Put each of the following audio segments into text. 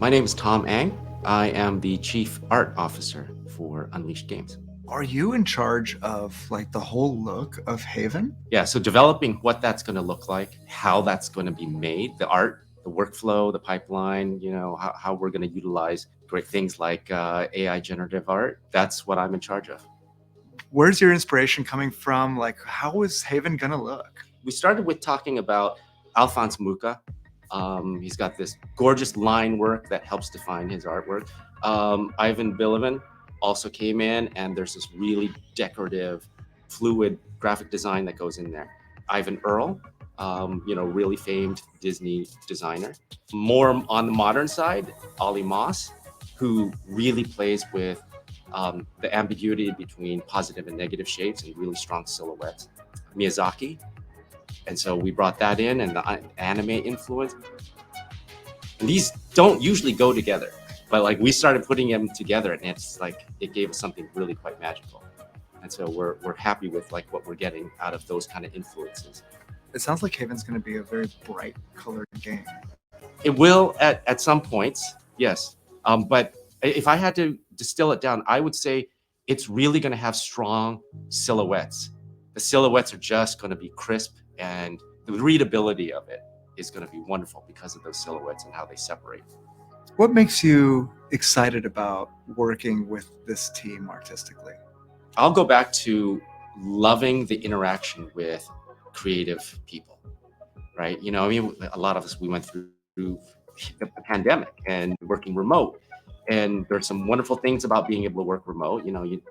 My name is Tom Ang. I am the Chief Art Officer for Unleashed Games. Are you in charge of like the whole look of Haven? Yeah, so developing what that's going to look like, how that's going to be made, the art, the workflow, the pipeline, how we're going to utilize great things like AI generative art. That's what I'm in charge of. Where's your inspiration coming from? Like, how is Haven gonna look? We started with talking about Alphonse Mucha. He's got this gorgeous line work that helps define his artwork. Ivan Bilivan also came in, and there's this really decorative, fluid graphic design that goes in there. Ivan Earl, really famed Disney designer. More on the modern side, Ollie Moss, who really plays with the ambiguity between positive and negative shapes and really strong silhouettes. Miyazaki. And so we brought that in, and the anime influence. And these don't usually go together, but like we started putting them together, and it's like it gave us something really quite magical. And so we're happy with like what we're getting out of those kind of influences. It sounds like Haven's gonna be a very bright colored game. It will at some points, yes. But if I had to distill it down, I would say it's really going to have strong silhouettes. The silhouettes are just going to be crisp, and the readability of it is going to be wonderful because of those silhouettes and how they separate. What makes you excited about working with this team artistically? I'll go back to loving the interaction with creative people, right? A lot of us, we went through the pandemic and working remote. And there's some wonderful things about being able to work remote. You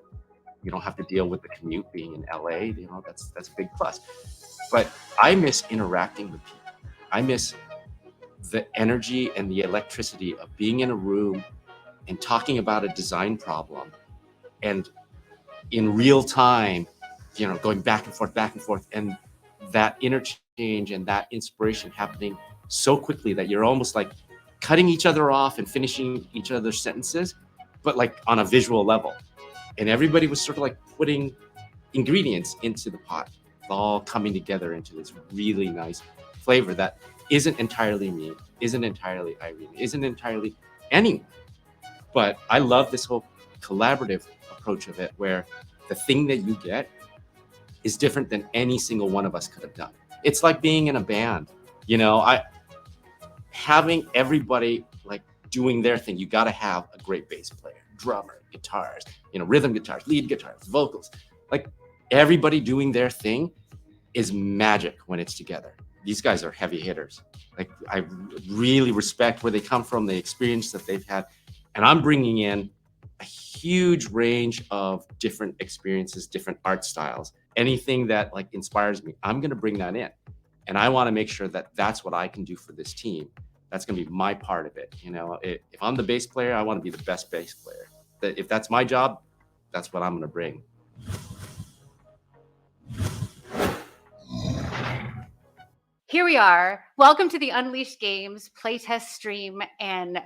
don't have to deal with the commute being in LA. That's a big plus. But I miss interacting with people. I miss the energy and the electricity of being in a room and talking about a design problem, and in real time, going back and forth, and that interchange and that inspiration happening so quickly that you're almost like cutting each other off and finishing each other's sentences, but like on a visual level. And everybody was sort of like putting ingredients into the pot, all coming together into this really nice flavor that isn't entirely me, isn't entirely Irene, isn't entirely anyone. But I love this whole collaborative approach of it, where the thing that you get is different than any single one of us could have done. It's like being in a band, having everybody like doing their thing. You got to have a great bass player, drummer, guitars, rhythm guitars, lead guitars, vocals. Like everybody doing their thing is magic when it's together. These guys are heavy hitters. Like I really respect where they come from, the experience that they've had. And I'm bringing in a huge range of different experiences, different art styles. Anything that like inspires me, I'm going to bring that in. And I want to make sure that that's what I can do for this team. That's going to be my part of it. If I'm the bass player, I want to be the best bass player. If that's my job, that's what I'm going to bring. Here we are. Welcome to the Unleashed Games playtest stream. And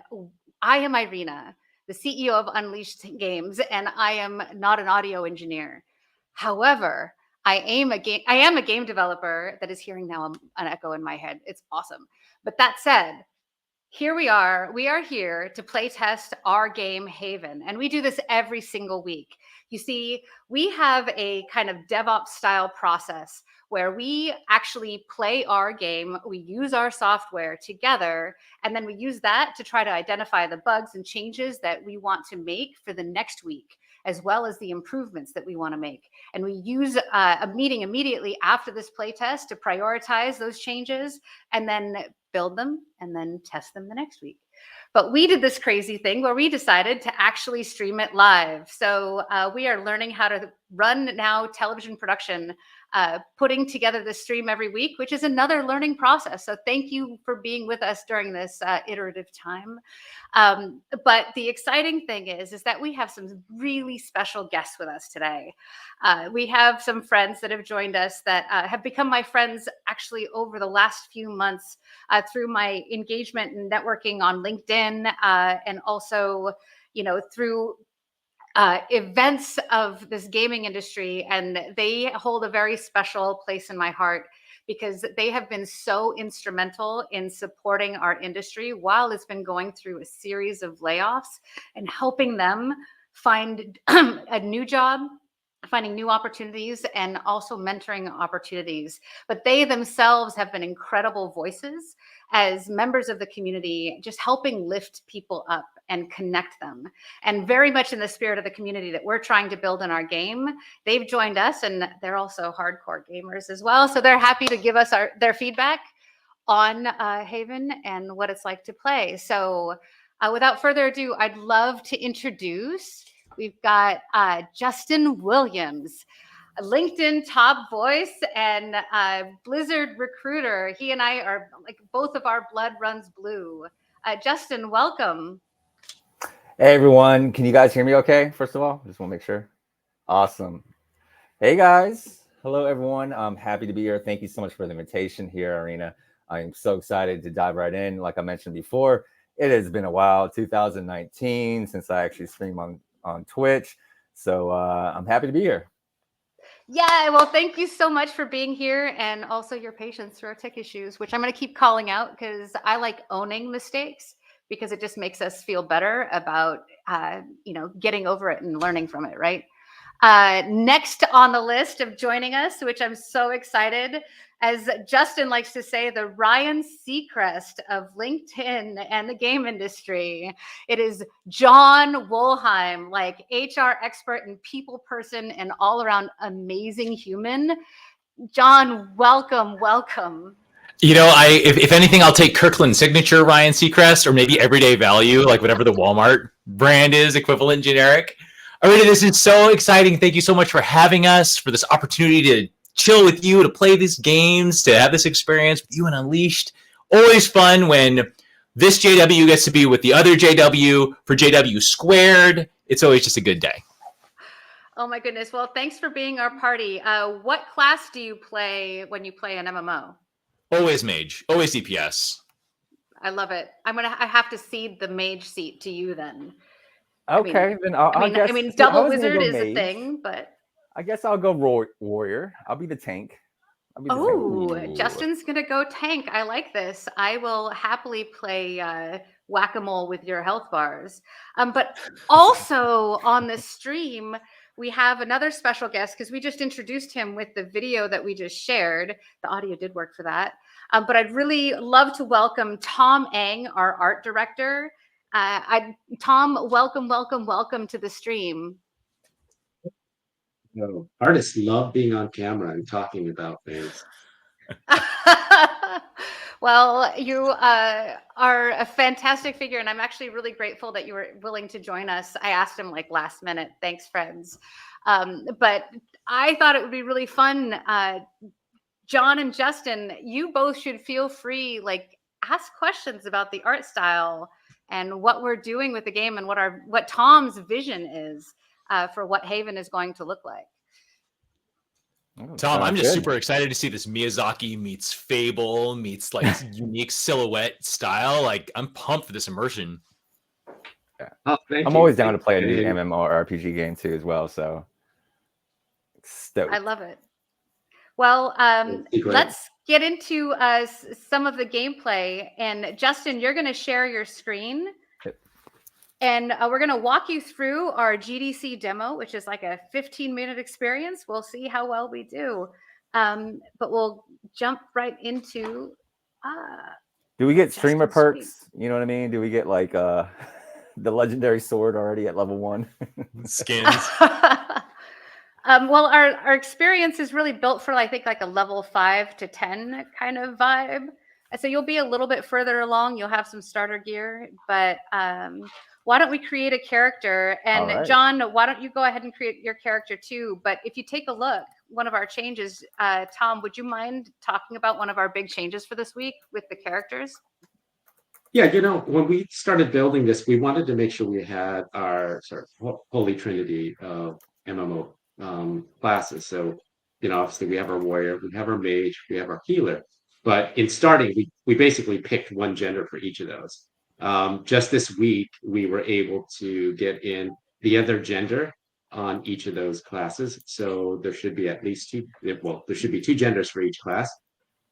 I am Irina, the CEO of Unleashed Games, and I am not an audio engineer. However, I am a game developer that is hearing now an echo in my head. It's awesome. But that said, here we are. We are here to play test our game Haven, and we do this every single week. You see, we have a kind of DevOps style process where we actually play our game, we use our software together, and then we use that to try to identify the bugs and changes that we want to make for the next week, as well as the improvements that we want to make. And we use a meeting immediately after this playtest to prioritize those changes and then build them and then test them the next week. But we did this crazy thing where we decided to actually stream it live. So we are learning how to run now television production, putting together this stream every week, which is another learning process. So thank you for being with us during this iterative time. But the exciting thing is that we have some really special guests with us today. We have some friends that have joined us that have become my friends actually over the last few months through my engagement and networking on LinkedIn, and also, through events of this gaming industry. And they hold a very special place in my heart because they have been so instrumental in supporting our industry while it's been going through a series of layoffs and helping them find a new job, finding new opportunities, and also mentoring opportunities. But they themselves have been incredible voices as members of the community, just helping lift people up and connect them. And very much in the spirit of the community that we're trying to build in our game, they've joined us, and they're also hardcore gamers as well. So they're happy to give us their feedback on Haven and what it's like to play. So without further ado, I'd love to introduce, we've got Justin Williams, a LinkedIn top voice and Blizzard recruiter. He and I are like, both of our blood runs blue. Justin, welcome. Hey everyone, can you guys hear me okay? First of all, just want to make sure. Awesome. Hey guys, hello everyone. I'm happy to be here. Thank you so much for the invitation here, Arena. I am so excited to dive right in. Like I mentioned before, it has been a while, 2019, since I actually streamed on Twitch. So I'm happy to be here. Yeah, well, thank you so much for being here, and also your patience through our tech issues, which I'm going to keep calling out because I like owning mistakes because it just makes us feel better about, getting over it and learning from it, right? Next on the list of joining us, which I'm so excited, as Justin likes to say, the Ryan Seacrest of LinkedIn and the game industry. It is Jon Wolheim, like HR expert and people person and all around amazing human. Jon, welcome, welcome. You know, if anything, I'll take Kirkland Signature, Ryan Seacrest, or maybe Everyday Value, like whatever the Walmart brand is, equivalent generic. Arena, this is so exciting. Thank you so much for having us, for this opportunity to chill with you, to play these games, to have this experience with you and Unleashed. Always fun when this JW gets to be with the other JW for JW Squared. It's always just a good day. Oh my goodness. Well, thanks for being our party. What class do you play when you play an MMO? Always mage, always DPS. I love it. I have to cede the mage seat to you then. Okay, then I mean, double wizard is a thing, but I guess I'll go warrior. I'll be the tank. Oh, Justin's gonna go tank. I like this. I will happily play whack-a-mole with your health bars. But also on the stream, we have another special guest because we just introduced him with the video that we just shared. The audio did work for that. But I'd really love to welcome Tom Eng, our art director. Tom, welcome, welcome, welcome to the stream. No, artists love being on camera and talking about things. Well, you are a fantastic figure, and I'm actually really grateful that you were willing to join us. I asked him like last minute. Thanks, friends. But I thought it would be really fun. Jon and Justin, you both should feel free, like ask questions about the art style and what we're doing with the game and what Tom's vision is for what Haven is going to look like. Oh, Tom, I'm just super excited to see this Miyazaki meets Fable meets like unique silhouette style. Like I'm pumped for this immersion. Yeah. Oh, I'm always down to play a new MMORPG game too as well. So stoked. I love it. Well, let's get into some of the gameplay. And Justin, you're going to share your screen. And we're going to walk you through our GDC demo, which is like a 15-minute experience. We'll see how well we do. But we'll jump right into... do we get streamer perks? You know what I mean? Do we get like the legendary sword already at level 1? Skins. Well, our experience is really built for, I think, like a level 5 to 10 kind of vibe. So you'll be a little bit further along. You'll have some starter gear, but why don't we create a character? And right. Jon, why don't you go ahead and create your character too? But if you take a look, one of our changes, Tom, would you mind talking about one of our big changes for this week with the characters? Yeah, when we started building this, we wanted to make sure we had our sort of holy trinity of MMO classes. So, obviously we have our warrior, we have our mage, we have our healer. But in starting, we basically picked one gender for each of those. Just this week, we were able to get in the other gender on each of those classes. So there should be at least two. Well, there should be 2 genders for each class.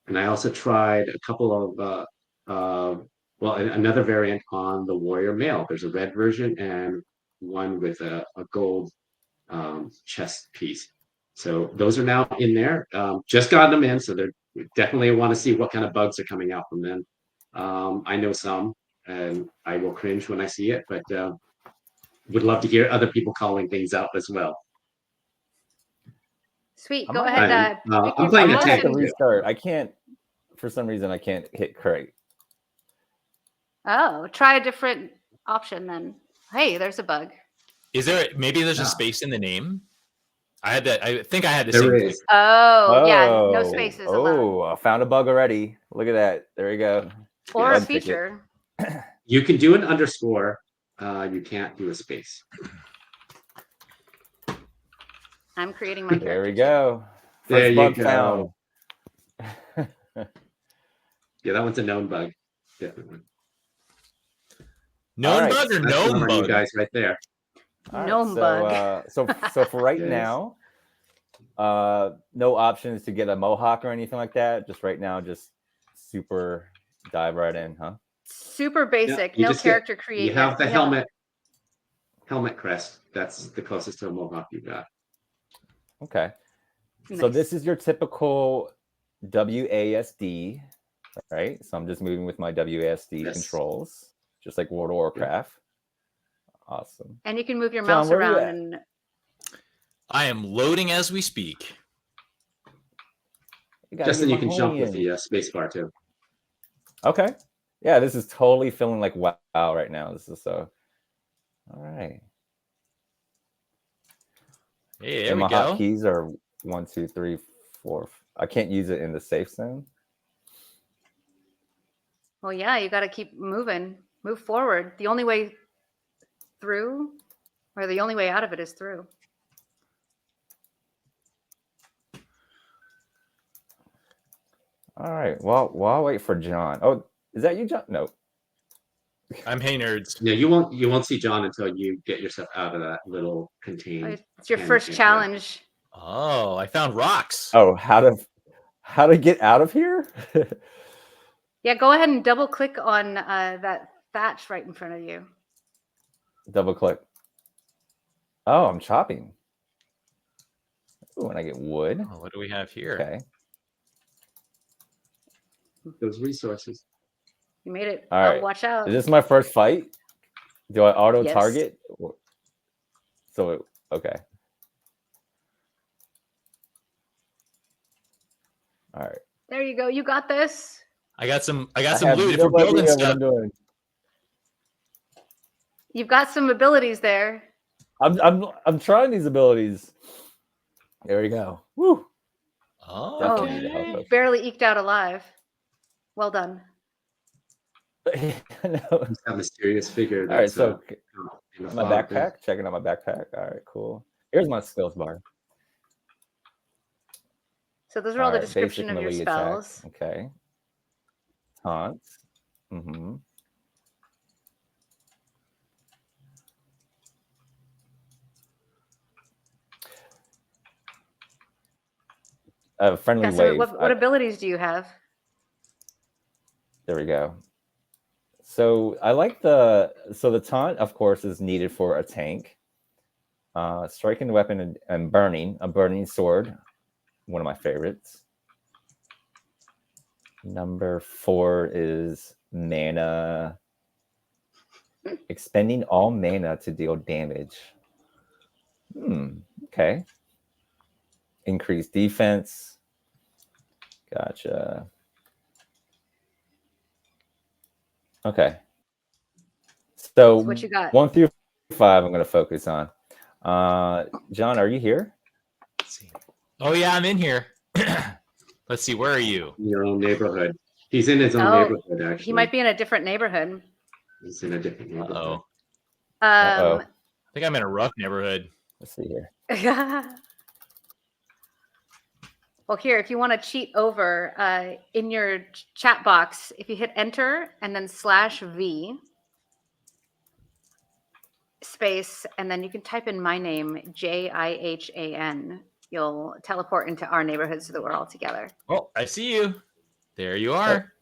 And I also tried a couple of another variant on the warrior mail. There's a red version and one with a gold chest piece. So those are now in there. Just got them in, so they're definitely want to see what kind of bugs are coming out from them. I know some, and I will cringe when I see it, but would love to hear other people calling things out as well. Sweet. I Go might ahead. have- Pick I'm your playing I a might class have to tank, and- too. restart. I can't, for some reason, I can't hit create. Oh, try a different option then. Hey, there's a bug. Is there maybe there's Yeah. a space in the name? I had that. I think I had the There same thing. is. Oh, yeah, no spaces allowed. Oh, I found a bug already. Look at that. There you go. Or Yeah. a Bug ticket. feature. You can do an underscore. You can't do a space. I'm creating my character. There we too. go. There First you bug go. found. Yeah, that one's a known bug. Definitely. Known Alright. bug or That's gnome one on you bug? guys right there. All right, Gnome bug. so for right Yes. now, no options to get a mohawk or anything like that. Just right now, just super dive right in, huh? Super basic. you No just get- character create. You have yet. the We have a- helmet crest. That's the closest to a mohawk you got. Okay. So Nice. this is your typical WASD, right? So I'm just moving with my WASD Yes. controls, just like World of Warcraft. Awesome. And you can move your Jon, mouse where are you around at? and I am loading as we speak. Justin, you can jump with the space bar too. Okay. Yeah, this is totally feeling like wow right now. This is so. All right. Hey, there And we my go. hotkeys are 1, 2, 3, 4. I can't use it in the safe zone. well, yeah, you got to keep moving, move forward. The only way through, or the only way out of it is through. All right. Well, while I wait for Jon. Oh, is that you, Jon? No. I'm Hey Nerds. Yeah, you won't see Jon until you get yourself out of that little contained. It's your hand first can't challenge. Oh, I found rocks. Oh, how to get out of here? Yeah, go ahead and double click on that thatch right in front of you. Double click. Oh, I'm chopping. Ooh, and I get wood. Oh, what do we have here? Okay. Those resources. You made it. All right. Watch out. Is this my first fight? Do I auto Yes. target? So okay. All right. There you go. You got this. I got some I loot have if no we're building idea what stuff. I'm doing. You've got some abilities there. I'm trying these abilities. There we go. Woo. Oh, Definitely need to okay. help us. Barely eked out alive. Well done. No. It's that mysterious figure. All right, That's, so in the my fog there. backpack. Checking out my backpack. All right, cool. Here's my skills bar. So those are all the right, description basic of your melee attack. spells. Okay. Taunts. Mm-hmm. Friendly Yeah, so wave. what abilities do you have? There we go. So I like the taunt, of course, is needed for a tank. Striking the weapon and burning, a burning sword, one of my favorites. Number 4 is mana. Expending all mana to deal damage. Okay. Increase defense. Gotcha. Okay. So What you got? 1 through 5 I'm going to focus on. Jon, are you here? Let's see. Oh yeah, I'm in here. Let's see. Where are you? In your own neighborhood. He's in his own Oh, neighborhood, actually. He might be in a different neighborhood. He's in a different neighborhood. Uh-oh. Uh-oh. Um, I think I'm in a rough neighborhood. Let's see here. well, here, if you want to cheat over in your chat box, if you hit enter and then /V space, and then you can type in my name, JIHAN. You'll teleport into our neighborhood so that we're all together. Oh, I see you. There you are.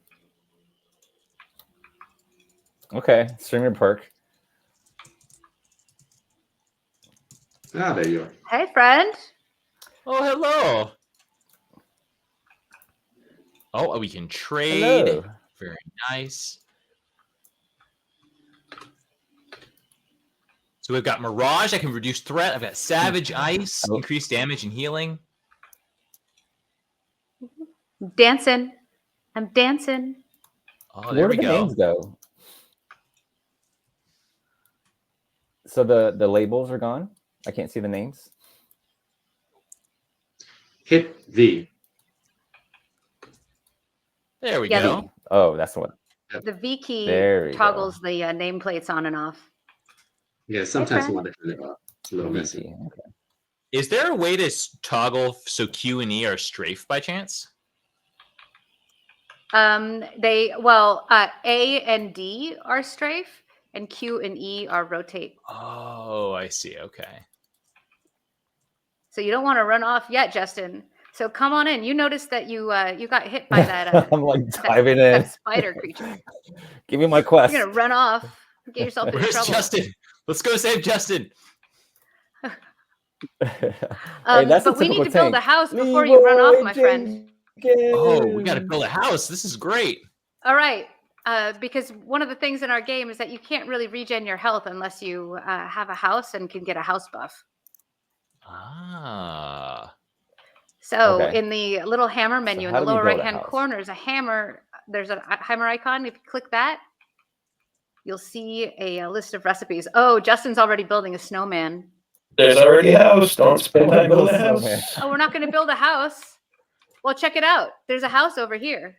Okay, streamer perk. Ah, there you are. Hey, friend. Oh, hello. Oh, we can trade. Hello. Very nice. So we've got Mirage. I can reduce threat. I've got Savage Ice, Oh. increase damage and healing. Dancing. I'm dancing. Oh, there Where we do the go. names go? So the labels are gone. I can't see the names. Hit V. There we Yeah, go. Oh, that's the one. The V key There we toggles the nameplates on and off. Yeah, sometimes friend. you want to turn it off. It's a little messy. VT. Okay. Is there a way to toggle so Q and E are strafe by chance? A and D are strafe, and Q and E are rotate. Oh, I see. Okay. So you don't want to run off yet, Justin. So come on in. You noticed that you got hit by that. I'm like diving in. That spider creature. Give me my quest. You're gonna run off, get yourself into Where's trouble. Justin? Let's go save Justin. Hey, that's but a we need typical to build tank. a house before you run off, my friend. Oh, we got to build a house. This is great. All right. Because one of the things in our game is that you can't really regen your health unless you have a house and can get a house buff. Ah. So Okay. in the little hammer menu in how the do we lower build a right-hand house? corner is a hammer. There's a hammer icon. If you click that, you'll see a list of recipes. Oh, Justin's already building a snowman. There's already a house. Don't spend time building a Snowman. house. Oh, we're not going to build a house. Well, check it out. There's a house over here.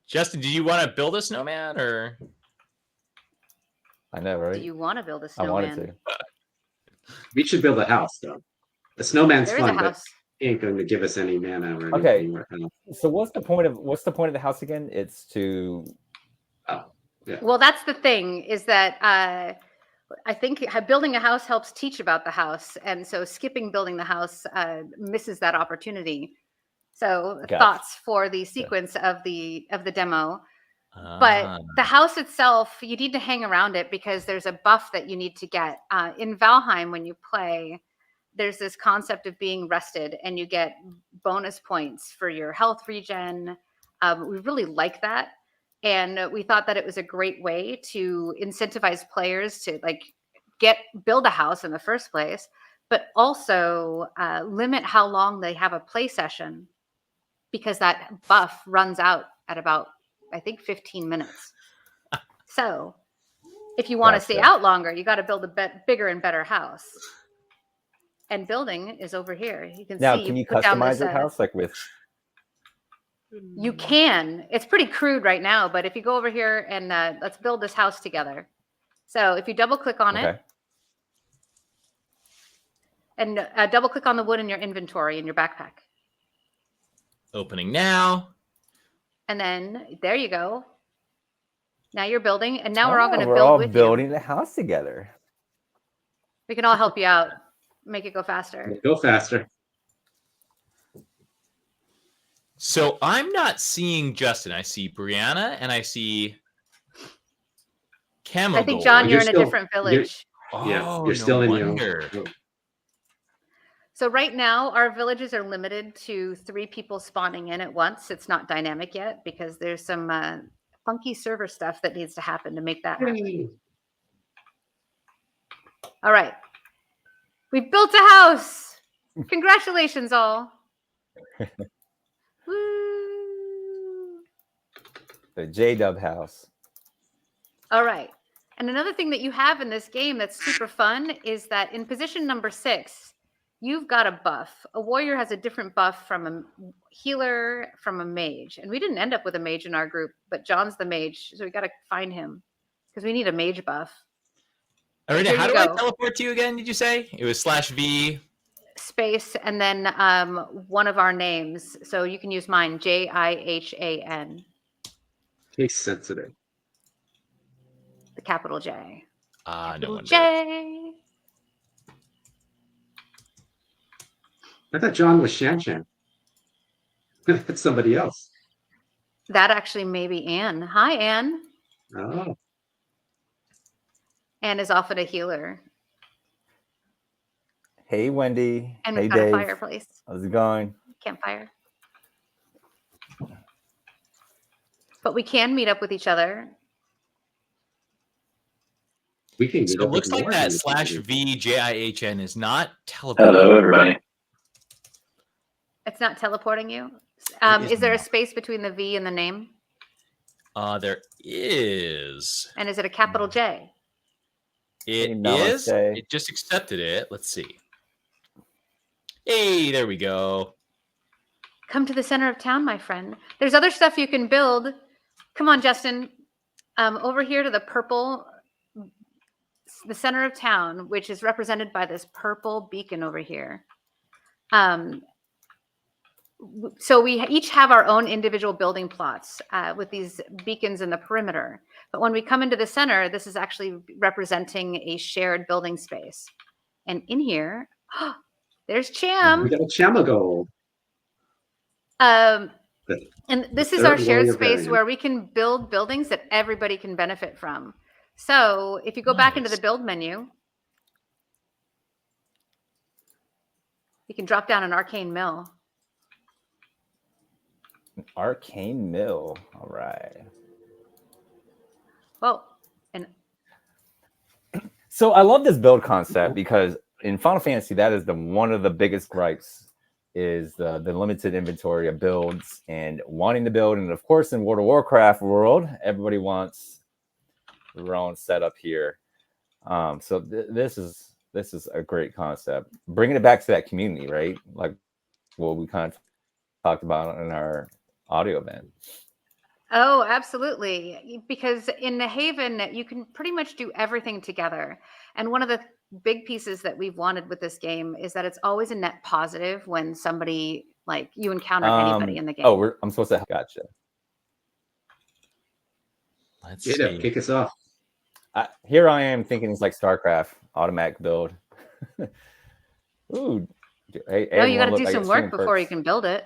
Justin, do you want to build a snowman or? I know, right? Do you want to build a I snowman? wanted to. We should build a house, though. The snowman's There is a fun, but house. he ain't going to give us any mana or anything. Okay. Right now. So what's the point of the house again? It's to Well, that's the thing is that I think building a house helps teach about the house. And so skipping building the house misses that opportunity. So Gotcha. thoughts for the sequence of the demo. But the house itself, you need to hang around it because there's a buff that you need to get. In Valheim, when you play, there's this concept of being rested and you get bonus points for your health regen. We really like that. And we thought that it was a great way to incentivize players to build a house in the first place, but also limit how long they have a play session because that buff runs out at about, I think, 15 minutes. So if you want to stay out longer, you got to build a bigger and better house. And building is over here. You can now. see. Can you put down customize this, your house like with? You can. It's pretty crude right now, but if you go over here and let's build this house together. So if you double click on it and double click on the wood in your inventory in your backpack. Opening now. And then there you go. Now you're building, and now we're all going to We're build all with building you. the house together. We can all help you out, make it go faster. Go faster. So I'm not seeing Justin. I see Brianna and I see Camel. I think, John, you're in a different village. You're still in your. So right now, our villages are limited to 3 people spawning in at once. It's not dynamic yet because there's some funky server stuff that needs to happen to make that happen. All right. We've built a house. Congratulations, all. Woo. The J-Dub house. All right. And another thing that you have in this game that's super fun is that in position number 6, you've got a buff. A warrior has a different buff from a healer, from a mage. And we didn't end up with a mage in our group, but John's the mage. So we got to find him because we need a mage buff. Arena, how do I teleport to you again? Did you say it was /V space and then one of our names? So you can use mine, Jihan. Case sensitive. The capital J. No wonder. J. I thought John was Shan Shan. That's somebody else. That actually may be Anne. Hi, Anne. Oh, Anne is often a healer. Hey, Wendy. And Hey, we've got a Dave. fireplace. How's it going? Campfire. But we can meet up with each other. we can. So meet it up looks with like more that individuals. /VJIHN is not teleporting. Hello, everybody. It's not teleporting you. It Is there a not. space between the V and the name? There is. And is it a capital J? It Hey, is. namaste. It just accepted it. Let's see. Hey, there we go. Come to the center of town, my friend. There's other stuff you can build. Come on, Justin. Over here to the purple, the center of town, which is represented by this purple beacon over here. So we each have our own individual building plots with these beacons in the perimeter. But when we come into the center, this is actually representing a shared building space. And in here, there's We Cham. got a Chamagold. And this is our third shared warrior space variant. where we can build buildings that everybody can benefit from. So if you go back into the build menu, you can drop down an arcane mill. Arcane Mill. All right. Well, and So I love this build concept because in Final Fantasy, that is one of the biggest gripes is the limited inventory of builds and wanting to build. And of course, in World of Warcraft world, everybody wants their own setup here. So this is a great concept. Bringing it back to that community, right? Like what we kind of talked about in our audio event. oh, absolutely. Because in the Haven, you can pretty much do everything together. And one of the big pieces that we've wanted with this game is that it's always a net positive when somebody, like, you encounter anybody in the game. Oh, I'm supposed to. Gotcha. Let's Get up, see. kick us off. Here I am thinking it's like StarCraft automatic build. Ooh. Hey, No, you got to everyone, do look, I some got work stream before you perks. can build it.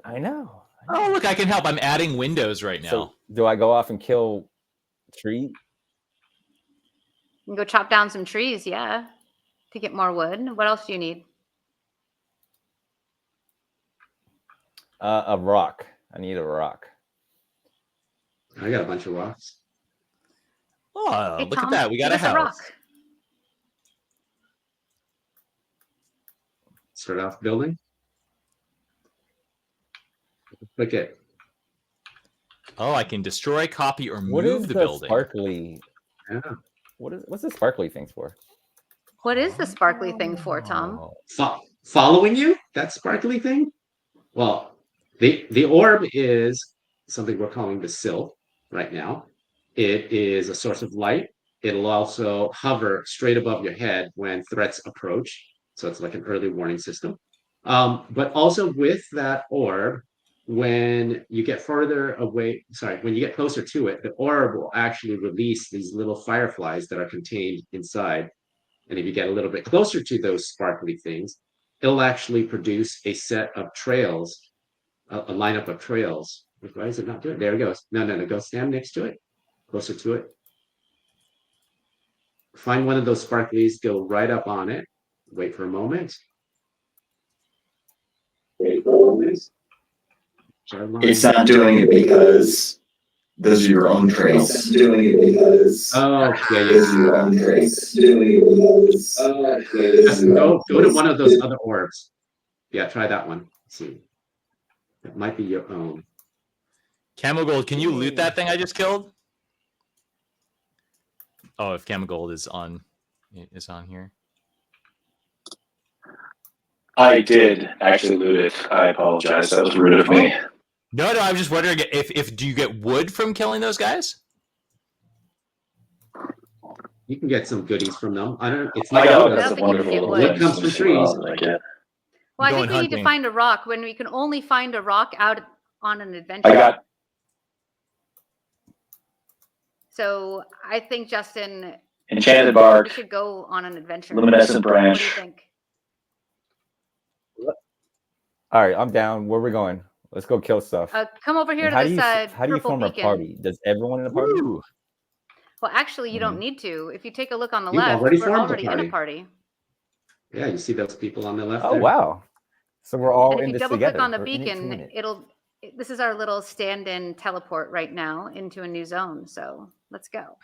I know. Oh, look, I can help. I'm adding windows right now. So do I go off and kill tree? You can go chop down some trees, yeah, to get more wood. What else do you need? A rock. I need a rock. I got a bunch of rocks. Oh, Hey, look Tom, at that. We got give a us a rock. house. Start off building. Click it. Oh, I can destroy, copy, or What is move the the building. sparkly? Yeah. What's the sparkly things for? What is the sparkly thing for, Tom? Oh. Following you? That sparkly thing? Well, the orb is something we're calling the sill right now. It is a source of light. It'll also hover straight above your head when threats approach. So it's like an early warning system. But also with that orb, when you get further away, when you get closer to it, the orb will actually release these little fireflies that are contained inside. And if you get a little bit closer to those sparkly things, it'll actually produce a set of trails, a lineup of trails. Why is it not doing it? There it goes. No. Go stand next to it, closer to it. Find one of those sparklies, go right up on it. Wait for a moment. Wait for a moment. It's not doing it because those are your own trails. It's doing it because those are your own trails. Doing it because Go to one of those other orbs. Yeah, try that one. Let's see. That might be your own. Camel Gold, can you loot that thing I just killed? Oh, if Camel Gold is on here. I did actually loot it. I apologize. That was rude of me. No, I was just wondering if do you get wood from killing those guys? You can get some goodies from them. I don't. It's I not. got that's that's a a wonderful wonderful wood. Wood comes from trees. Like it. Well, I Going think we need to hunting. find a rock when we can only find a rock out on an adventure. I got So I think, Justin, enchanted we bark, should go on an adventure. luminescent What do you branch. think? All right, I'm down. Where are we going? Let's go kill stuff. Come over here And to how this do you how do you purple form a beacon. party? Does everyone in a party? Ooh. Well, actually, you don't need to. If you take a look on the You've left, already we're formed a already in a party. party. Yeah, you see those people on the left Oh there? wow! So we're all And if in you this double together. click on the We're in it to win beacon, it. this is our little stand-in teleport right now into a new zone. So let's go.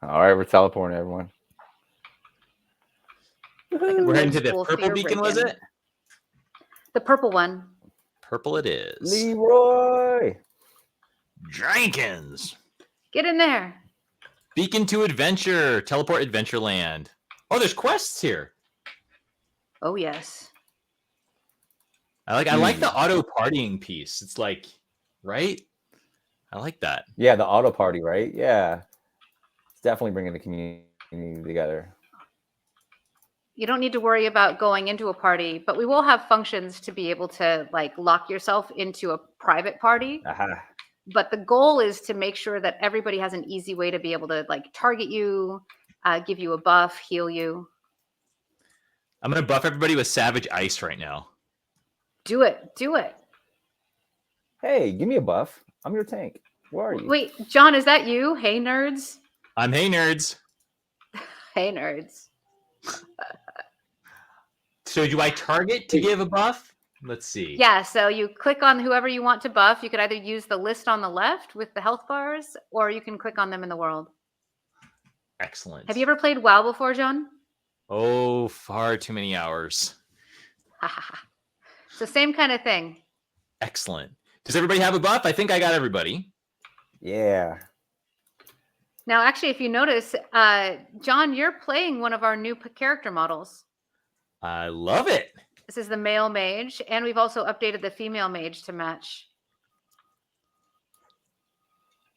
All right, we're teleporting everyone. We're heading to the Full purple fear beacon, was break-in. it? The purple one. Purple it is. Leroy. Jenkins. Get in there. Beacon to adventure. Teleport Adventureland. Oh, there's quests here. Oh yes. I like the auto partying piece. It's like, right? I like that. Yeah, the auto party, right? Yeah. It's definitely bringing the community together. You don't need to worry about going into a party, but we will have functions to be able to like lock yourself into a private party. Aha. But the goal is to make sure that everybody has an easy way to be able to like target you, give you a buff, heal you. I'm going to buff everybody with Savage Ice right now. Do it. Do it. Hey, give me a buff. I'm your tank. Where are you? Wait, John, is that you? Hey, nerds. I'm Hey Nerds. Hey, nerds. So do I target to give a buff? Let's see. Yeah, so you click on whoever you want to buff. You could either use the list on the left with the health bars, or you can click on them in the world. Excellent. Have you ever played WoW before, John? Oh, far too many hours. So same kind of thing. Excellent. Does everybody have a buff? I think I got everybody. Yeah. Now, actually, if you notice, John, you're playing one of our new character models. I love it. This is the male mage, and we've also updated the female mage to match.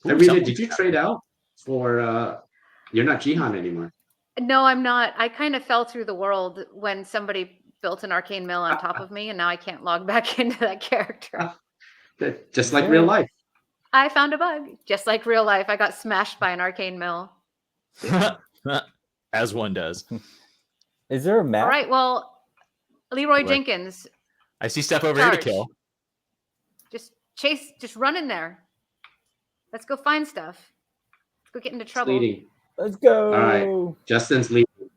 Hey, Rita, did you trade out for, you're not Jihan anymore? No, I'm not. I kind of fell through the world when somebody built an arcane mill on top of me, and now I can't log back into that character. Just like real life. I found a bug. Just like real life, I got smashed by an arcane mill. As one does. Is there a map? All right, well, Leroy Jenkins. I see stuff over here to kill. Just chase, just run in there. Let's go find stuff. Let's go get into trouble. Leading. Let's go. All right. Justin's leading.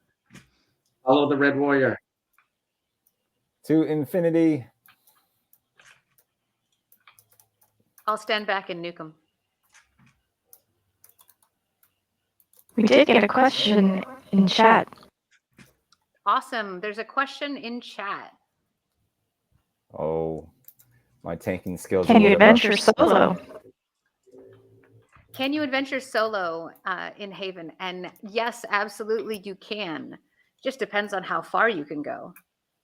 Follow the Red Warrior. To infinity. I'll stand back and nuke him. We did get a question in chat. Awesome. There's a question in chat. Oh, my tanking skills. Can you adventure solo? Can you adventure solo in Haven? And yes, absolutely you can. Just depends on how far you can go.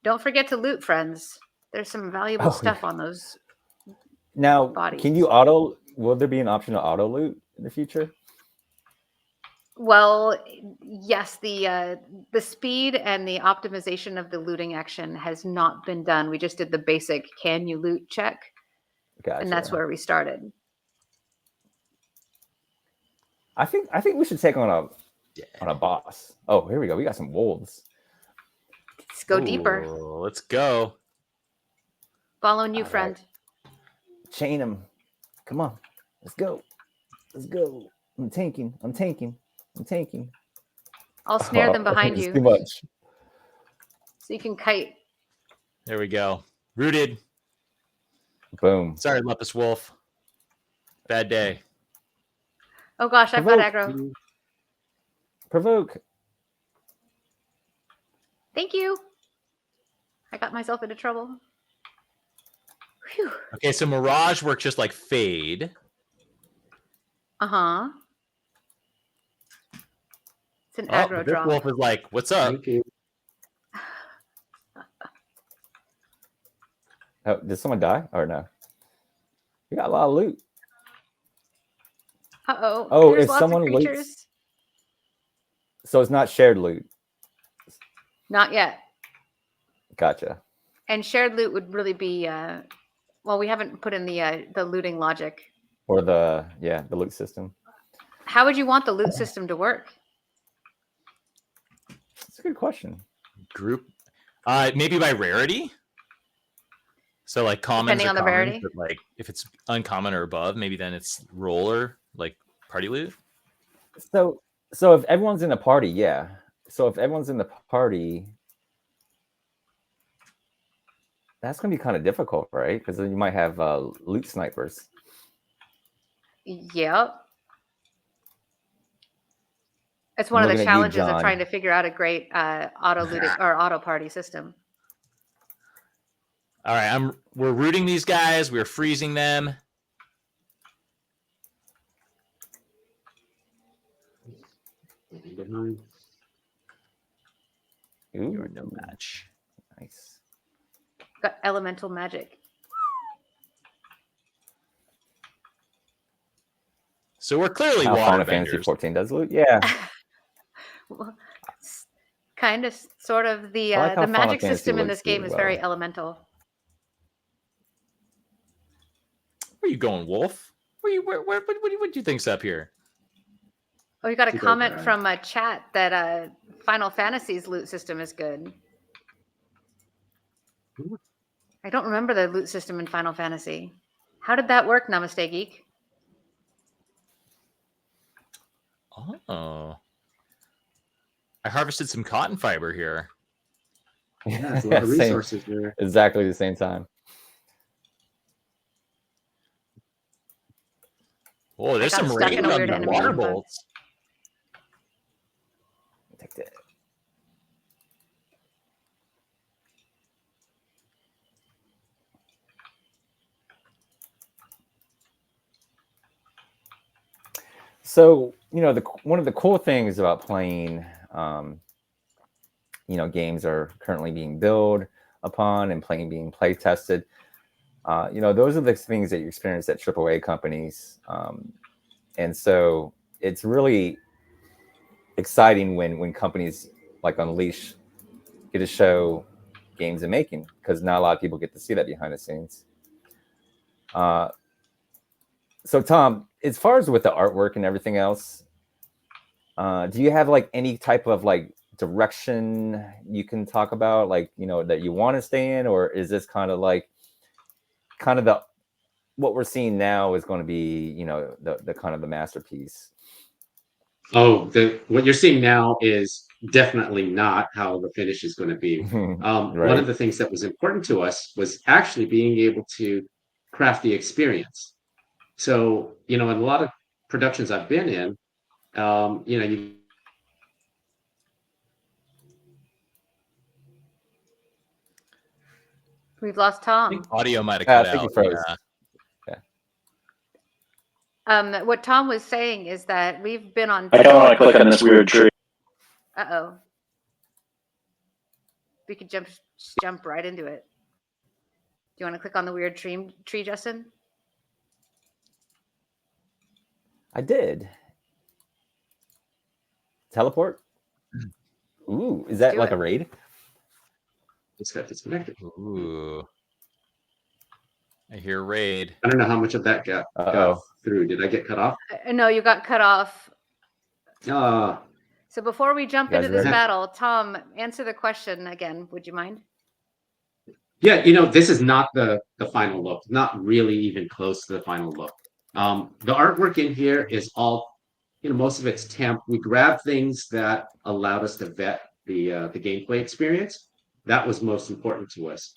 Don't forget to loot, friends. There's some valuable stuff on those now bodies. Can you will there be an option to auto loot in the future? Well, yes, the speed and the optimization of the looting action has not been done. We just did the basic can you loot check. Gotcha. And that's where we started. I think we should take on a boss. Oh, here we go. We got some wolves. Let's go deeper. Let's go. Following you, All friend. Right. Chain him. Come on. Let's go. Let's go. I'm tanking. I'll snare them behind you. Too much. So you can kite. There we go. Rooted. Boom. Sorry, Lepus Wolf. Bad day. Oh gosh, I've got aggro. Provoke. Thank you. I got myself into trouble. Whew. Okay, so Mirage works just like Fade. Uh-huh. It's an aggro this drop. Wolf is like, what's up? Thank you. Oh, did someone die or no? We got a lot of loot. Uh-oh. Oh, There's if lots someone of creatures. loots, so it's not shared loot. Not yet. Gotcha. And shared loot would really be well, we haven't put in the looting logic. Or the loot system. How would you want the loot system to work? That's a good question. Group. Maybe by rarity. So like commons Depending or on the commons, rarity? but like if it's uncommon or above, maybe then it's roller, like party loot. So if everyone's in a party, yeah. So if everyone's in the party, that's gonna be kind of difficult, right? Because then you might have loot snipers. Yep. It's one I'm of the looking at you, challenges of John. trying to figure out a great auto looting or auto party system. All right, we're rooting these guys. We're freezing them. Ooh, You're no match. Nice. Got elemental magic. So we're clearly How water Final Fantasy vendors. 14 does loot, yeah. Well, it's kind of, sort of the I like how the Final magic Fantasy system in looks this game really is very well. elemental. Where are you going, Wolf? What do you think's up here? Oh, you got a To go comment back. from a chat that Final Fantasy's loot system is good. I don't remember the loot system in Final Fantasy. How did that work, Namaste Geek? Oh. I harvested some cotton fiber here. Yeah, it's a lot of Same. resources there. Exactly the same time. Oh, there's got some stuck in rain a on weird the animation water bug. bolts. Take that. So, one of the cool things about playing, games are currently being built upon and being play tested. Those are the things that you experience at AAA companies. And so it's really exciting when companies like Unleash get to show games in making, because not a lot of people get to see that behind the scenes. So Tom, as far as with the artwork and everything else, do you have like any type of like direction you can talk about, like, that you want to stay in, or is this kind of the what we're seeing now is going to be, the kind of the masterpiece? Oh, what you're seeing now is definitely not how the finish is going to be. One Right. of the things that was important to us was actually being able to craft the experience. So, in a lot of productions I've been in, you We've lost I think Tom. audio might have cut I think out. he froze. What Tom was saying is that we've been on. I don't want to click on this weird tree. Uh-oh. We could jump right into it. Do you want to click on the weird tree, Justin? I did. Teleport? Ooh, is that Do like it. a raid? just got disconnected. Ooh. I hear raid. I don't know how much of that got through. Did I get cut off? No, you got cut off. Ah, So before we jump You guys into this ready? battle, Tom, answer the question again. Would you mind? yeah, this is not the final look. Not really even close to the final look. The artwork in here is all, most of it's temp. We grabbed things that allowed us to vet the gameplay experience. That was most important to us.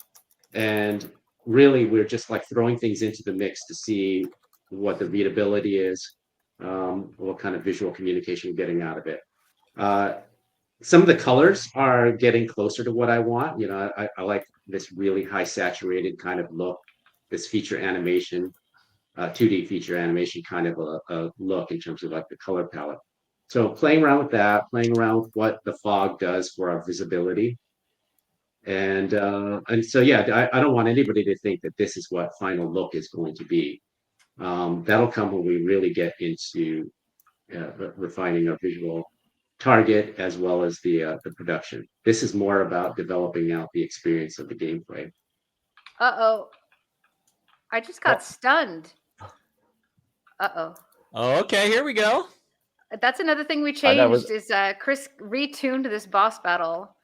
And really, we're just like throwing things into the mix to see what the readability is, what kind of visual communication we're getting out of it. Some of the colors are getting closer to what I want. I like this really high saturated kind of look, this feature animation, 2D feature animation kind of a look in terms of like the color palette. So playing around with that, playing around with what the fog does for our visibility. And so, yeah, I don't want anybody to think that this is what final look is going to be. That'll come when we really get into refining our visual target as well as the production. This is more about developing out the experience of the gameplay. Uh-oh. I just got stunned. Uh-oh. Oh, okay, here we go. That's another thing we I know, changed is Chris retuned this boss battle.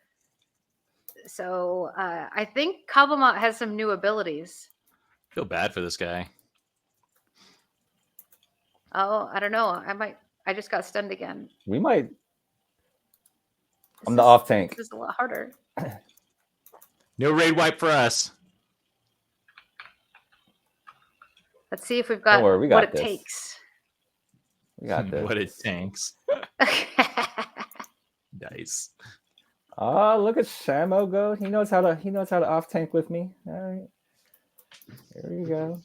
So I think Kabamot has some new abilities. Feel bad for this guy. Oh, I don't know. I just got stunned again. We might. This I'm the is- off tank. This is a lot harder. No raid wipe for us. Let's see if we've got worry, we what got it this. takes. We got this. What it tanks. Nice. Oh, look at Shamo go. He knows how to off tank with me. All right. There you go.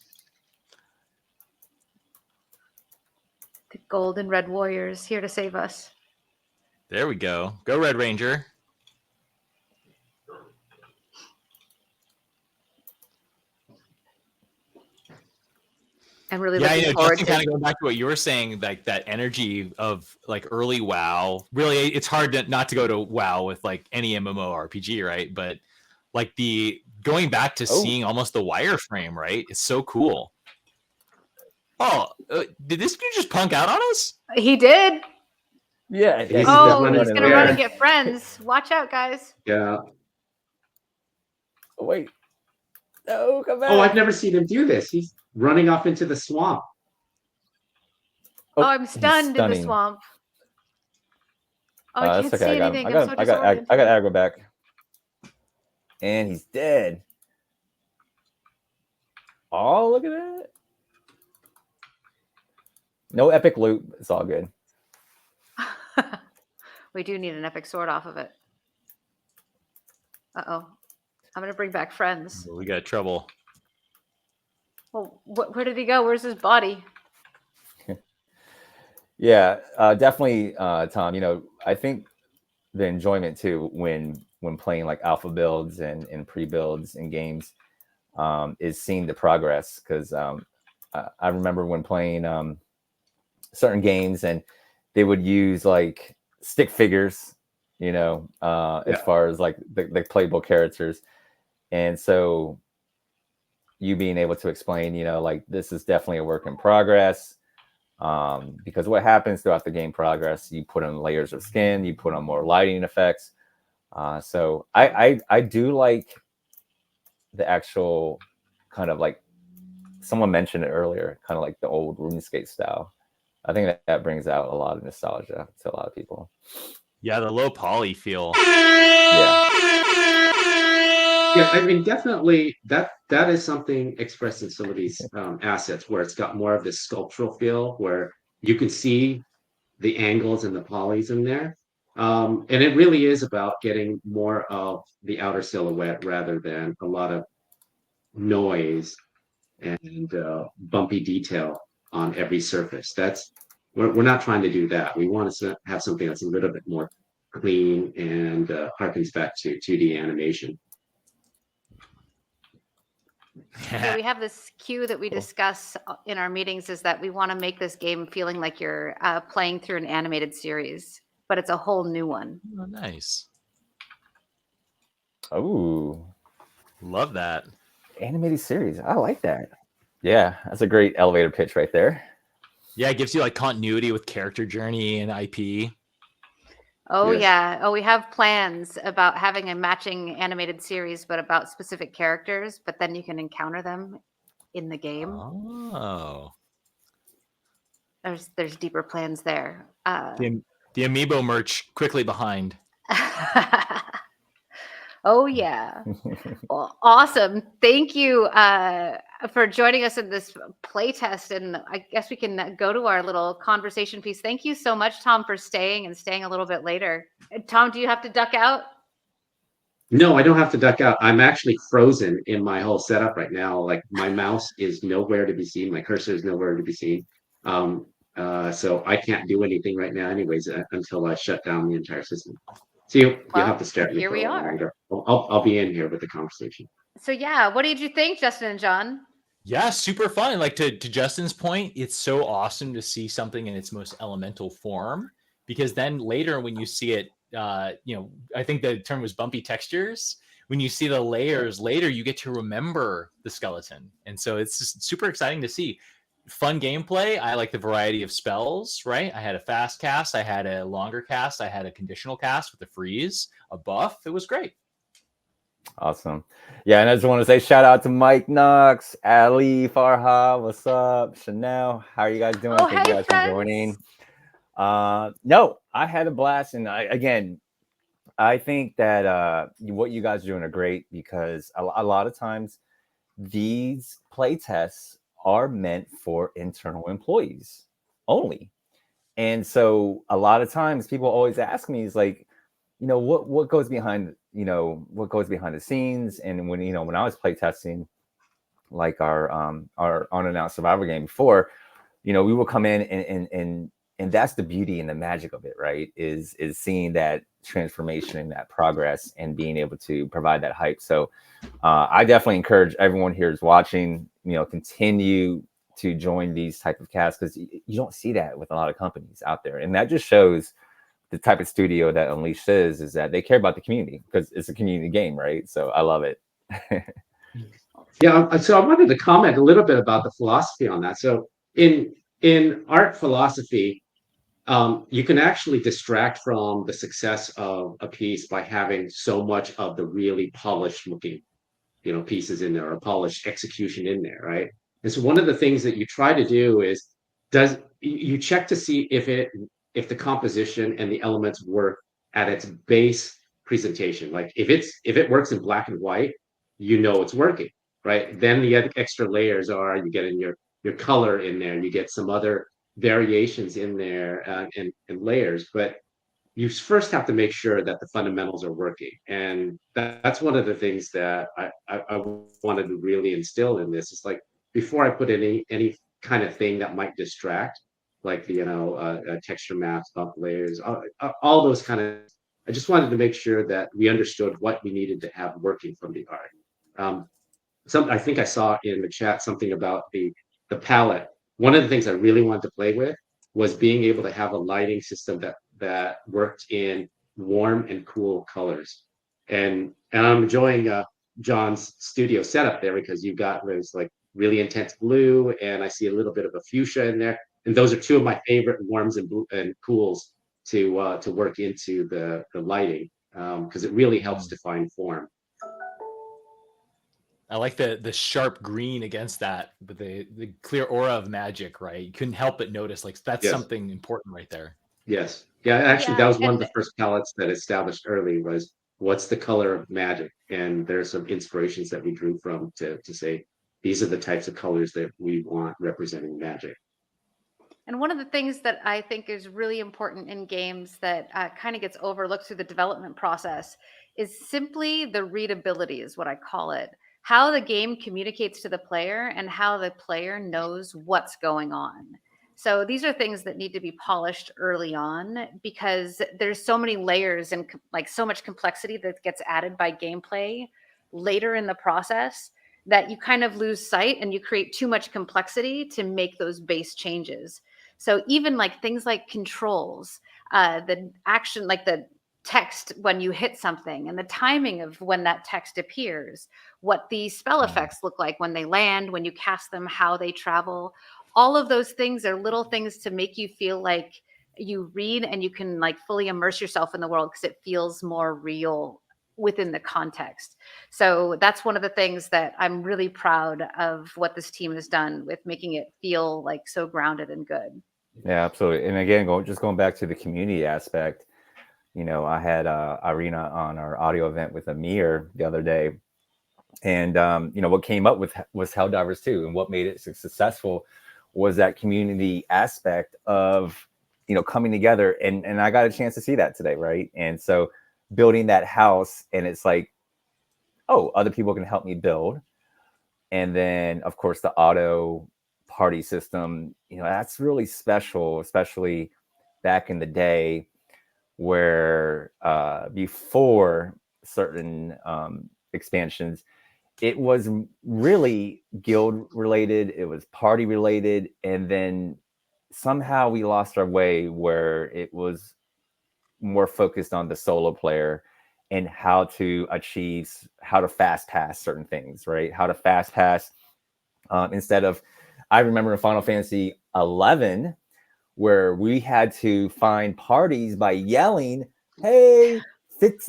The gold and red warriors here to save us. There we go. Go Red Ranger. I'm really Yeah, looking forward Justin, to kind of going back to what you were saying, like that energy of like early WoW. Really, it's hard not to go to WoW with like any MMORPG, right? But like the going back to seeing almost the wireframe, right? It's so cool. Oh, did this dude just punk out on us? He did. Yeah. He's Oh, running he's gonna there. run and get friends. Watch out, guys. Yeah. Oh, wait. No, come back. Oh, I've never seen him do this. He's running off into the swamp. Oh, I'm he's stunned in the stunning. swamp. Oh, I can't That's okay. see I got him. anything. I got I'm him. so I got disoriented. aggro back. And he's dead. Oh, look at that. No epic loot. It's all good. We do need an epic sword off of it. Uh-oh. I'm going to bring back friends. We got trouble. Well, where did he go? Where's his body? Yeah, definitely, Tom. I think the enjoyment too when playing like alpha builds and pre-builds in games is seeing the progress. Because I remember when playing certain games and they would use like stick figures, as far as like the playable characters, and so you being able to explain, like this is definitely a work in progress. Because what happens throughout the game progress, you put on layers of skin, you put on more lighting effects. So I do like the actual kind of like someone mentioned it earlier, kind of like the old RuneScape style. I think that brings out a lot of nostalgia to a lot of people. Yeah, the low poly feel. Yeah, I mean, definitely that is something expressed in some of these assets where it's got more of this sculptural feel, where you can see the angles and the polys in there. And it really is about getting more of the outer silhouette rather than a lot of noise and bumpy detail on every surface. We're not trying to do that. We want to have something that's a little bit more clean and harkens back to 2D animation. So we have this cue that we discuss in our meetings is that we want to make this game feeling like you're playing through an animated series, but it's a whole new one. Oh, nice. Oh, love that. Animated series. I like that. Yeah, that's a great elevator pitch right there. Yeah, it gives you like continuity with character journey and IP. Oh, Yes. yeah. Oh, we have plans about having a matching animated series, but about specific characters, but then you can encounter them in the game. Oh. There's deeper plans there. The Amiibo merch quickly behind. Oh, yeah. Well, awesome. Thank you for joining us in this playtest. And I guess we can go to our little conversation piece. Thank you so much, Tom, for staying a little bit later. Tom, do you have to duck out? No, I don't have to duck out. I'm actually frozen in my whole setup right now. Like my mouse is nowhere to be seen. My cursor is nowhere to be seen. So I can't do anything right now anyways until I shut down the entire system. So you'll have to stare at me here for we a little are. longer. I'll be in here with the conversation. So yeah, what did you think, Justin and John? Yeah, super fun. Like to Justin's point, it's so awesome to see something in its most elemental form, because then later when you see it, I think the term was bumpy textures. When you see the layers later, you get to remember the skeleton. And so it's just super exciting to see. Fun gameplay. I like the variety of spells, right? I had a fast cast, I had a longer cast, I had a conditional cast with a freeze, a buff. It was great. Awesome. Yeah, and I just want to say shout out to Mike Knox, Ali, Farha, what's up? Chanel, how are you guys doing? Oh, Thank you hey, guys for friends. joining. No, I had a blast, and I think that what you guys are doing are great because a lot of times these play tests are meant for internal employees only. And so a lot of times people always ask me, is like, what goes behind, what goes behind the scenes. And when I was play testing like our unannounced survivor game before, we will come in and that's the beauty and the magic of it, right? Is seeing that transformation and that progress and being able to provide that hype. So I definitely encourage everyone here who's watching, continue to join these type of casts because you don't see that with a lot of companies out there. And that just shows the type of studio that Unleashed is that they care about the community because it's a community game, right? So I love it. Yeah, so I wanted to comment a little bit about the philosophy on that. So in art philosophy, you can actually distract from the success of a piece by having so much of the really polished looking, pieces in there or polished execution in there, right? And so one of the things that you try to do is you check to see if the composition and the elements work at its base presentation. Like if it works in black and white, it's working, right? Then the extra layers are you get in your color in there, you get some other variations in there and layers, but you first have to make sure that the fundamentals are working. And that's one of the things that I wanted to really instill in this. It's like before I put any kind of thing that might distract, like texture maps, bump layers, all those kind of. I just wanted to make sure that we understood what we needed to have working from the art. I think I saw in the chat something about the palette. One of the things I really wanted to play with was being able to have a lighting system that worked in warm and cool colors. And I'm enjoying John's studio setup there because you got this like really intense blue, and I see a little bit of a fuchsia in there. And those are two of my favorite warms and cools to work into the lighting because it really helps define form. I like the sharp green against that, but the clear aura of magic, right? You couldn't help but notice, like that's something important right there. Yes. Yeah, actually, that was one of the and first palettes that established early was what's the color of magic? And there's some inspirations that we drew from to say these are the types of colors that we want representing magic. And one of the things that I think is really important in games that kind of gets overlooked through the development process is simply the readability, is what I call it. How the game communicates to the player and how the player knows what's going on. So these are things that need to be polished early on because there's so many layers and like so much complexity that gets added by gameplay later in the process that you kind of lose sight and you create too much complexity to make those base changes. So even like things like controls, the action, like the text when you hit something and the timing of when that text appears, what the spell effects look like when they land, when you cast them, how they travel. All of those things are little things to make you feel like you read and you can like fully immerse yourself in the world because it feels more real within the context. So that's one of the things that I'm really proud of what this team has done with making it feel like so grounded and good. Yeah, absolutely. And again, going back to the community aspect, I had Irina on our audio event with Amir the other day. And, what came up with was Helldivers 2. And what made it successful was that community aspect of, coming together. And I got a chance to see that today, right? And so building that house, and it's like, oh, other people can help me build. And then, of course, the auto party system, that's really special, especially back in the day where before certain expansions, it was really guild related, it was party related, and then somehow we lost our way where it was more focused on the solo player and how to fast pass certain things, right? How to fast pass instead of, I remember in Final Fantasy 11 where we had to find parties by yelling, "Hey,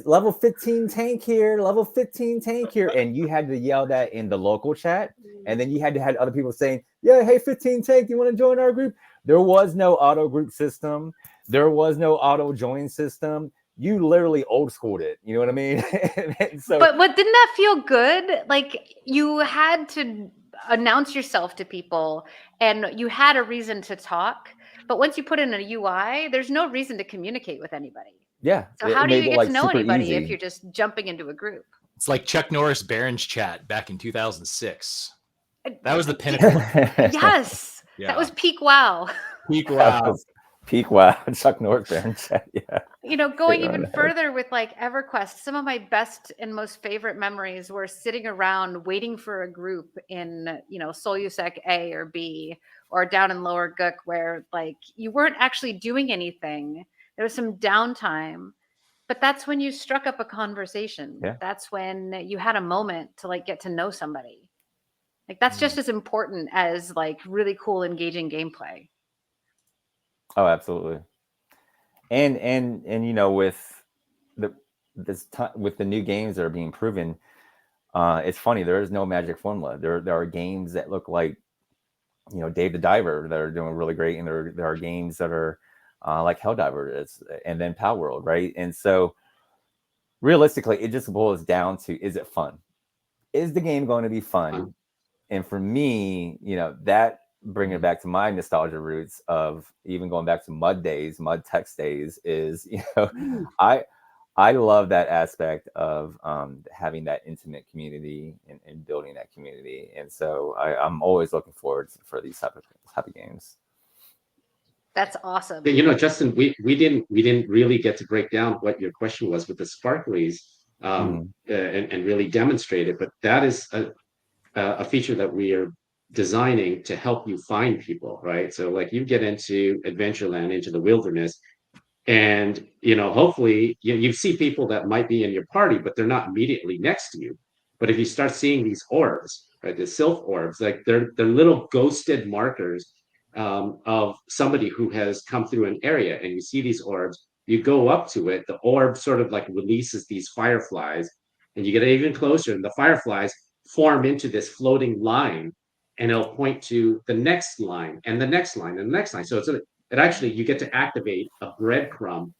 level 15 tank here, level 15 tank here. And you had to yell that in the local chat. And then you had to have other people saying, yeah, hey, 15 tank, you want to join our group? There was no auto group system. There was no auto join system. You literally old schooled it. You know what I mean? So, but didn't that feel good? Like you had to announce yourself to people and you had a reason to talk. But once you put in a UI, there's no reason to communicate with anybody. yeah. So how do made you it, get like, to know super anybody easy. if you're just jumping into a group? It's like Chuck Norris Barron's chat back in 2006. That was the pinnacle. Yes. Yeah. That was peak wow. Peak That wow. was peak wow. Chuck Norris Baron chat. Yeah. You know, going Hit it on even the head. further with like EverQuest, some of my best and most favorite memories were sitting around waiting for a group in, you know, Solusec A or B or down in Lower Gook where like you weren't actually doing anything. There was some downtime, but that's when you struck up a conversation. Yeah. That's when you had a moment to like get to know somebody. Like that's just as important as like really cool, engaging gameplay. Oh, absolutely. And you know, with with the new games that are being proven, it's funny. There is no magic formula. There are games that look like, you know, Dave the Diver that are doing really great, and there are games that are like Helldiver and then Pal World, right? And so realistically, it just boils down to, is it fun? Is the game going to be fun? And for me, you know, that bringing it back to my nostalgia roots of even going back to Mud Text days, is, you know, I love that aspect of having that intimate community and building that community. And so I'm always looking forward for these type of games. That's awesome. You know, Justin, we didn't really get to break down what your question was with the sparklies and really demonstrate it, but that is a feature that we are designing to help you find people, right? So like you get into Adventureland, into the wilderness, and you know, hopefully you see people that might be in your party, but they're not immediately next to you. But if you start seeing these orbs, right, the sylph orbs, like they're little ghosted markers of somebody who has come through an area, and you see these orbs, you go up to it, the orb sort of like releases these fireflies, and you get even closer, and the fireflies form into this floating line, and it'll point to the next line and the next line and the next line. So it actually, you get to activate a breadcrumb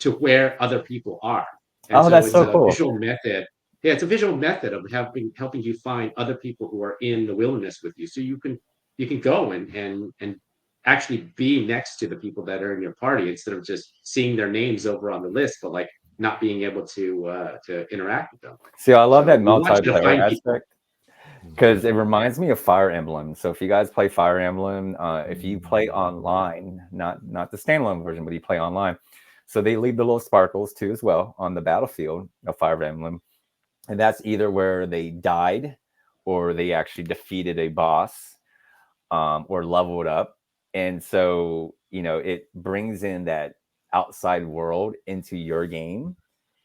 to where other people are. And so that's it's so a cool. visual method. Yeah, it's a visual method of helping you find other people who are in the wilderness with you. So you can go and actually be next to the people that are in your party, instead of just seeing their names over on the list, but like not being able to interact with them. See, I love that we want you to multiplayer find people. aspect, because it reminds me of Fire Emblem. So if you guys play Fire Emblem, if you play online, not the standalone version, but you play online, so they leave the little sparkles too as well on the battlefield of Fire Emblem, and that's either where they died or they actually defeated a boss, or leveled up. And so, you know, it brings in that outside world into your game,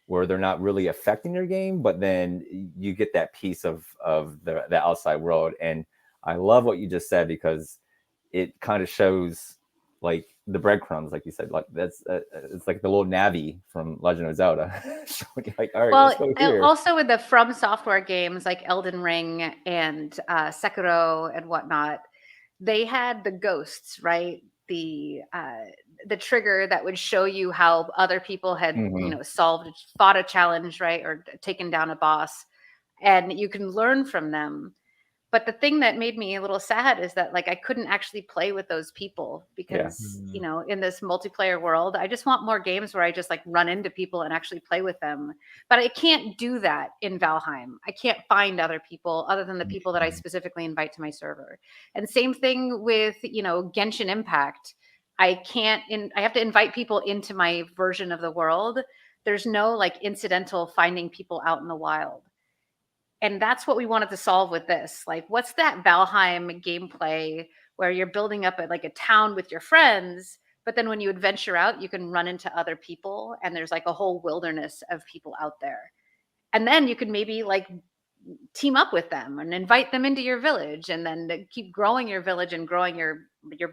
where they're not really affecting your game, but then you get that piece of the outside world. And I love what you just said, because it kind of shows like the breadcrumbs, like you said, like that's it's like the little Navi from Legend of Zelda. Like, all right, let's go here. Also with the From Software games like Elden Ring and Sekiro and whatnot, they had the ghosts, right? The trigger that would show you how other people had, you know, fought a challenge, right, or taken down a boss, and you can learn from them. But the thing that made me a little sad is that like I couldn't actually play with those people because, you know, in this multiplayer world, I just want more games where I just like run into people and actually play with them. But I can't do that in Valheim. I can't find other people other than the people that I specifically invite to my server. And same thing with, you know, Genshin Impact. I have to invite people into my version of the world. There's no like incidental finding people out in the wild. And that's what we wanted to solve with this. Like, what's that Valheim gameplay where you're building up like a town with your friends, but then when you adventure out, you can run into other people, and there's like a whole wilderness of people out there. And then you can maybe like team up with them and invite them into your village, and then keep growing your village and growing your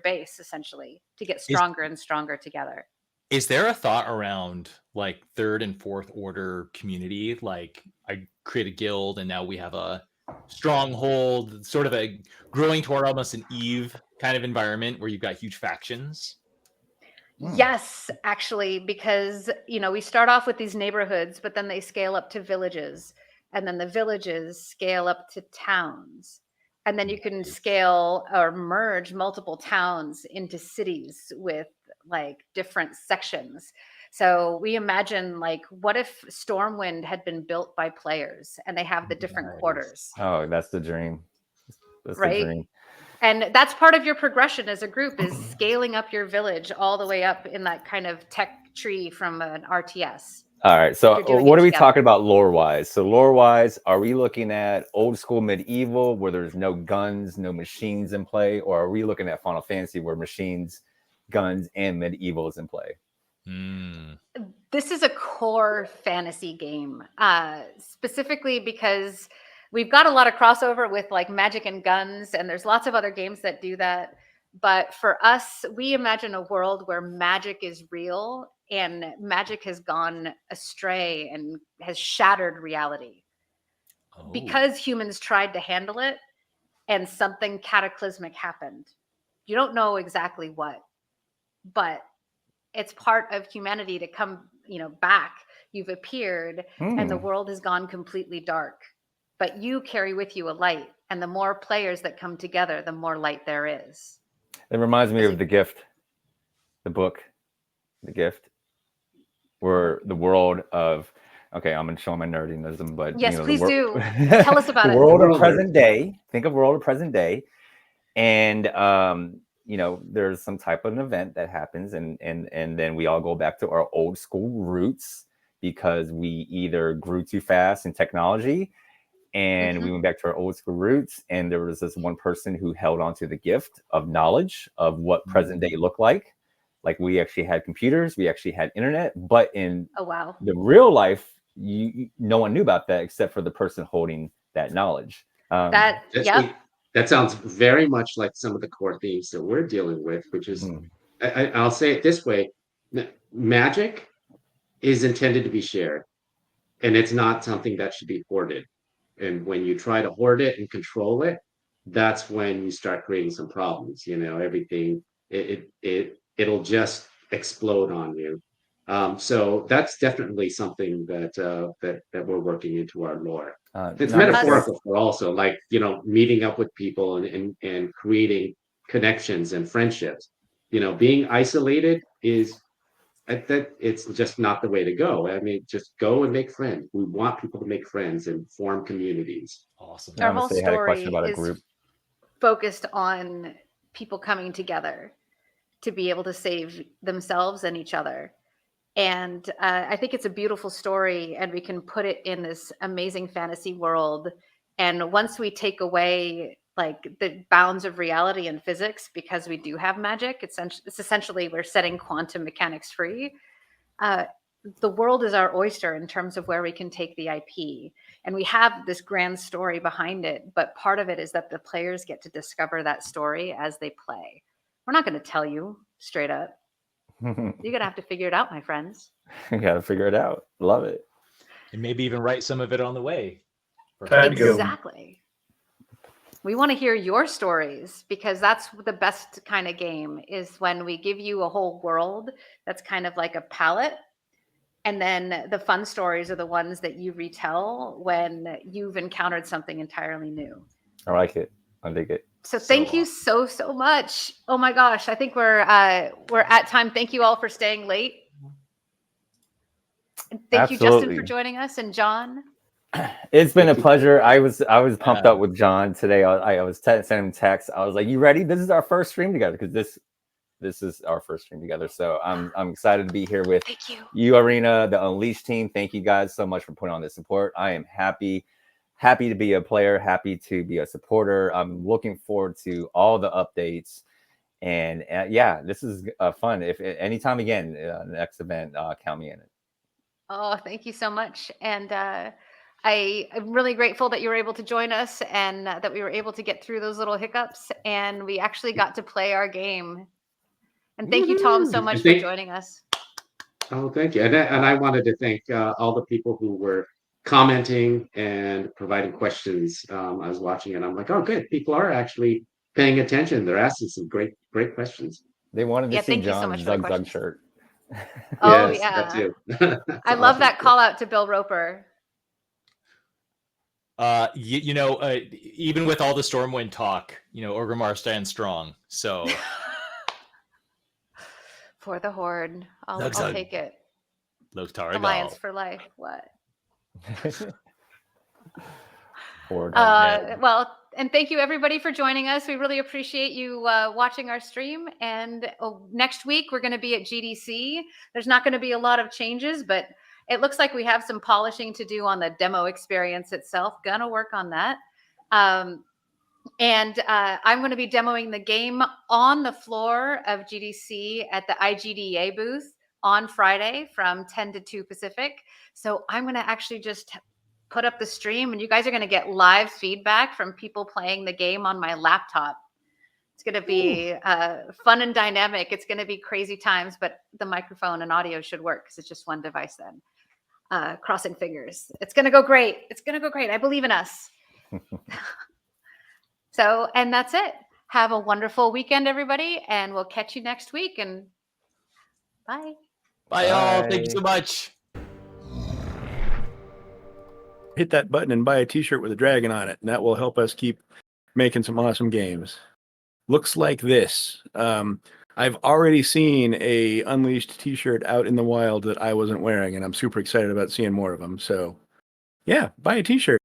base essentially to get stronger and stronger together. Is there a thought around like third and fourth order community? Like I create a guild and now we have a stronghold, sort of a growing toward almost an Eve kind of environment where you've got huge factions. Yes, actually, because we start off with these neighborhoods, but then they scale up to villages, and then the villages scale up to towns. And then you can scale or merge multiple towns into cities with like different sections. So we imagine like, what if Stormwind had been built by players and they have the different quarters, Oh, that's the dream. That's the right? dream. And that's part of your progression as a group, is scaling up your village all the way up in that kind of tech tree from an RTS. All right. So You're doing what it are we together. talking about lore wise? So lore wise, are we looking at old school medieval where there's no guns, no machines in play? Or are we looking at Final Fantasy where machines, guns, and medieval is in play? This is a core fantasy game, specifically because we've got a lot of crossover with like magic and guns, and there's lots of other games that do that. But for us, we imagine a world where magic is real and magic has gone astray and has shattered reality because humans tried to handle it and something cataclysmic happened. You don't know exactly what, but it's part of humanity to come, back. You've appeared and the world has gone completely dark, but you carry with you a light, and the more players that come together, the more light there is. It reminds me of The Gift, the book, The Gift, where the world of, okay, I'm going to show my nerdiness, but yes, please do. Tell us about the it. world of present day. Think of world of present day. And, there's some type of an event that happens and then we all go back to our old school roots because we either grew too fast in technology and we went back to our old school roots. And there was this one person who held on to the gift of knowledge of what present day looked like. Like we actually had computers, we actually had internet, but in the real life, no one knew about that except for the person holding that knowledge. That sounds very much like some of the core themes that we're dealing with, which is, I'll say it this way, magic is intended to be shared, and it's not something that should be hoarded. And when you try to hoard it and control it, that's when you start creating some problems. Everything, it'll just explode on you. So that's definitely something that we're working into our lore. It's metaphorical for also, like, meeting up with people and creating connections and friendships. Being isolated is that it's just not the way to go. I mean, just go and make friends. We want people to make friends and form communities. Awesome. Our whole story is focused on people coming together to be able to save themselves and each other. And I think it's a beautiful story, and we can put it in this amazing fantasy world. And once we take away like the bounds of reality and physics, because we do have magic, it's essentially we're setting quantum mechanics free. The world is our oyster in terms of where we can take the IP. And we have this grand story behind it, but part of it is that the players get to discover that story as they play. We're not going to tell you straight up. You're going to have to figure it out, my friends. You got to figure it out. Love it. And maybe even write some of it on the way. Exactly. We want to hear your stories, because that's the best kind of game, is when we give you a whole world that's kind of like a palette. And then the fun stories are the ones that you retell when you've encountered something entirely new. I like it. I dig it. So thank you so much. Oh my gosh, I think we're at time. Thank you all for staying late. And thank you, Justin, for joining us, and Jon. It's been a pleasure. I was pumped up with Jon today. I was sending him texts. I was like, "You ready? This is our first stream together," because this is our first stream together. So I'm excited to be here with you, Arena, the Unleashed team. Thank you guys so much for putting on this support. I am happy to be a player, happy to be a supporter. I'm looking forward to all the updates. And yeah, this is fun. If anytime again, next event, count me in it. Oh, thank you so much. And I'm really grateful that you were able to join us, and that we were able to get through those little hiccups, and we actually got to play our game. And thank you, Tom, so much for joining us. Oh, thank you. And I wanted to thank all the people who were commenting and providing questions. I was watching it. I'm like, oh, good. People are actually paying attention. They're asking some great questions. They wanted to Yeah, see thank you so John's much for the Zug Zug questions. shirt. Oh Yes, that yeah, too. I That's love awesome. that call out to Bill Roper. Even with all the Stormwind talk, Orgrimmar stands strong. So For the Horde, I'll Zug Zug. take it. Loktar Alliance Egal. for life. What? Horde undead. Well, and thank you everybody for joining us. We really appreciate you watching our stream. And next week we're going to be at GDC. There's not going to be a lot of changes, but it looks like we have some polishing to do on the demo experience itself. Gonna work on that. And I'm going to be demoing the game on the floor of GDC at the IGDA booth on Friday from 10 to 2 Pacific. So I'm going to actually just put up the stream, and you guys are going to get live feedback from people playing the game on my laptop. It's going to be fun and dynamic. It's going to be crazy times, but the microphone and audio should work because it's just one device then. Crossing fingers. It's going to go great. It's going to go great. I believe in us. So, and that's it. Have a wonderful weekend, everybody, and we'll catch you next week. And bye. Bye, all. Thank you so much. Hit that button and buy a t-shirt with a dragon on it, and that will help us keep making some awesome games. Looks like this. I've already seen a Unleashed t-shirt out in the wild that I wasn't wearing, and I'm super excited about seeing more of them. So yeah, buy a t-shirt.